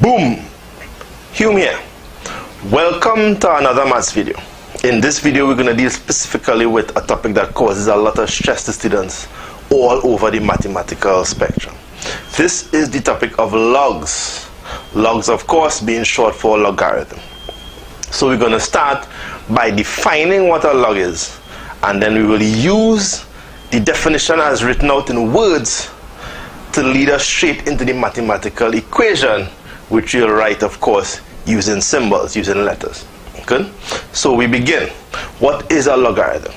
Boom! Hume here. Welcome to another maths video. In this video we're going to deal specifically with a topic that causes a lot of stress to students all over the mathematical spectrum. This is the topic of logs. Logs, of course, being short for logarithm. So we're going to start by defining what a log is, and then we will use the definition as written out in words to lead us straight into the mathematical equation, which we'll write, of course, using symbols, using letters. Good? So we begin. What is a logarithm?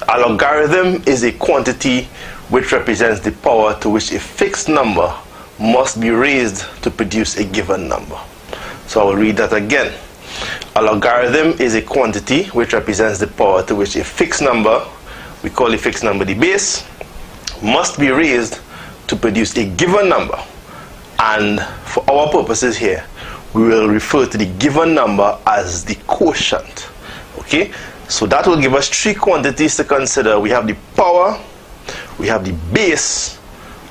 A logarithm is a quantity which represents the power to which a fixed number must be raised to produce a given number. So I will read that again. A logarithm is a quantity which represents the power to which a fixed number, we call the fixed number the base, must be raised to produce a given number. And for our purposes here, we will refer to the given number as the quotient. Okay, so that will give us three quantities to consider. We have the power, we have the base,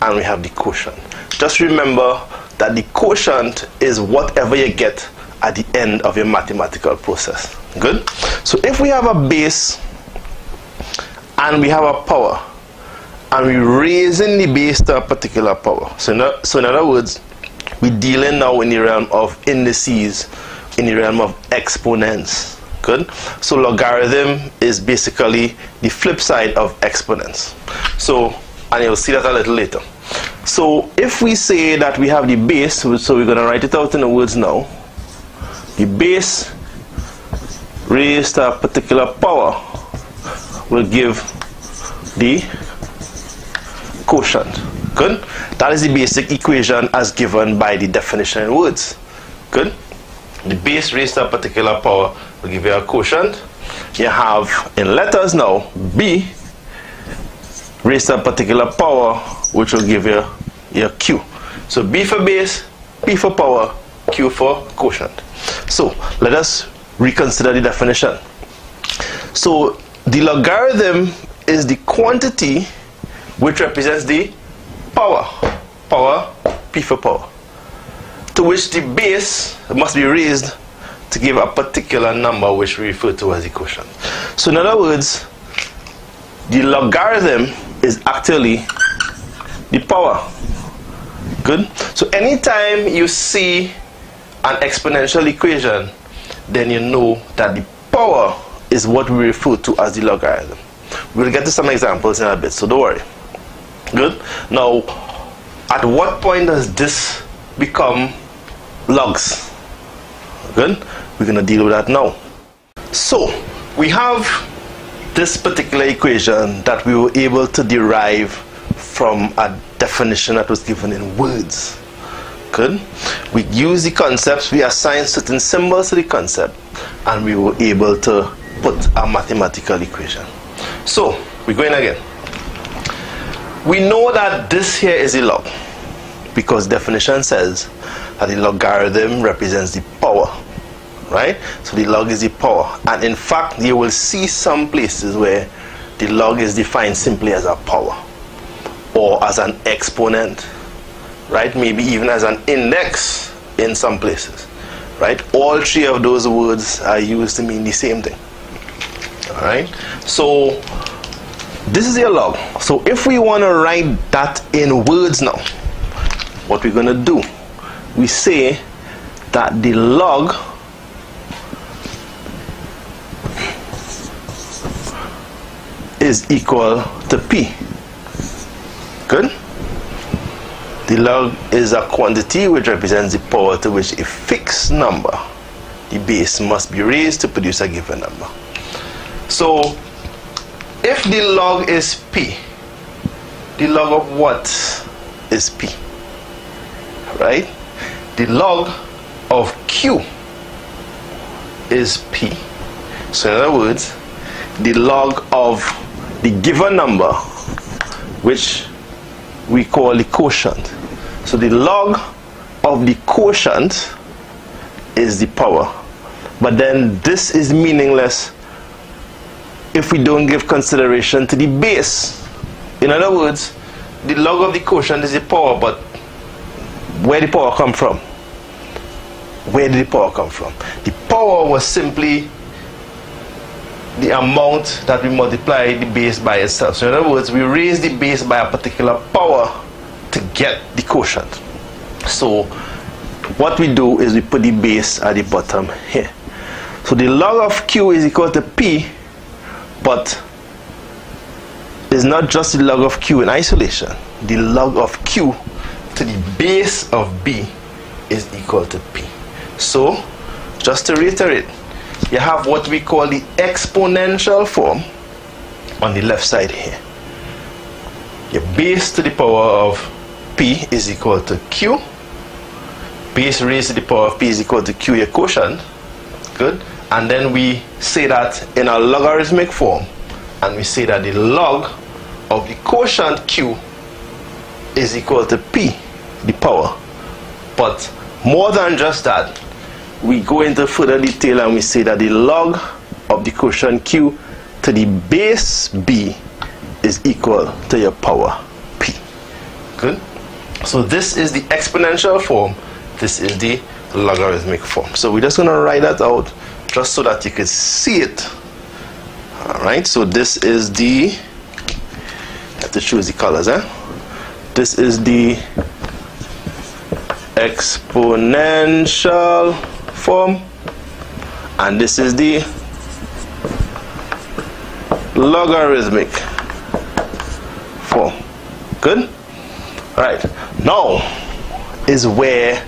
and we have the quotient. Just remember that the quotient is whatever you get at the end of your mathematical process. Good? So if we have a base and we have a power, and we're raising the base to a particular power. So in other words, we're dealing now in the realm of indices, in the realm of exponents. Good? So logarithm is basically the flip side of exponents. So, and you'll see that a little later. So if we say that we have the base, so we're going to write it out in the words now. The base raised to a particular power will give the quotient. Good? That is the basic equation as given by the definition in words. Good? The base raised to a particular power will give you a quotient. You have in letters now b raised to a particular power, which will give you your q. So b for base, p for power, q for quotient. So let us reconsider the definition. So the logarithm is the quantity which represents the power, p for power, to which the base must be raised to give a particular number which we refer to as the quotient. So in other words, the logarithm is actually the power. Good? So anytime you see an exponential equation, then you know that the power is what we refer to as the logarithm. We'll get to some examples in a bit, so don't worry. Good? Now, at what point does this become logs? Good? We're going to deal with that now. So, we have this particular equation that we were able to derive from a definition that was given in words. Good? We use the concepts, we assign certain symbols to the concept, and we were able to put a mathematical equation. So, we're going again. We know that this here is a log, because definition says that the logarithm represents the power, right? So the log is the power, and in fact you will see some places where the log is defined simply as a power or as an exponent, right? Maybe even as an index in some places, right? All three of those words are used to mean the same thing. All right, so this is your log. So if we want to write that in words now, what we're going to do, we say that the log is equal to p. Good? The log is a quantity which represents the power to which a fixed number, the base, must be raised to produce a given number. So if the log is p, the log of what is p? Right? The log of q is p. So in other words, the log of the given number, which we call the quotient. So the log of the quotient is the power. But then this is meaningless if we don't give consideration to the base. In other words, the log of the quotient is the power, but where the power come from? where did the power come from? The power was simply the amount that we multiply the base by itself. So in other words, we raise the base by a particular power to get the quotient. So what we do is we put the base at the bottom here. So the log of q is equal to p, but it's not just the log of q in isolation. The log of q to the base of b is equal to p. So just to reiterate, you have what we call the exponential form on the left side here. Your base to the power of p is equal to q. Base raised to the power of p is equal to q, your quotient. Good. And then we say that in a logarithmic form, and we say that the log of the quotient q is equal to p, the power. But more than just that, we go into further detail and we say that the log of the quotient q to the base b is equal to your power p. Good. So this is the exponential form. This is the logarithmic form. So we're just going to write that out just so that you can see it. Alright, so this is the, I have to choose the colors, this is the exponential form, and this is the logarithmic form. Good? Alright, now is where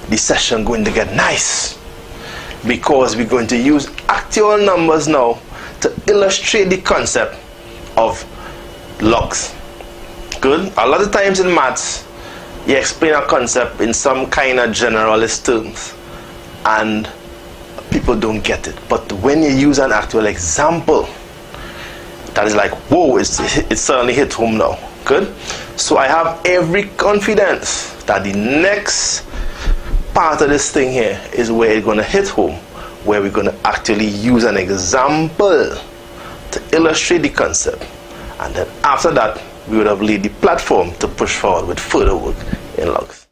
the session going to get nice, because we're going to use actual numbers now to illustrate the concept of logs. Good? A lot of times in maths, you explain a concept in some kind of generalist terms and people don't get it. But when you use an actual example, that is like, whoa, it suddenly hit home now. Good? So I have every confidence that the next part of this thing here is where it's going to hit home, where we're going to actually use an example to illustrate the concept, and then after that we would have laid the platform to push forward with further work in logs.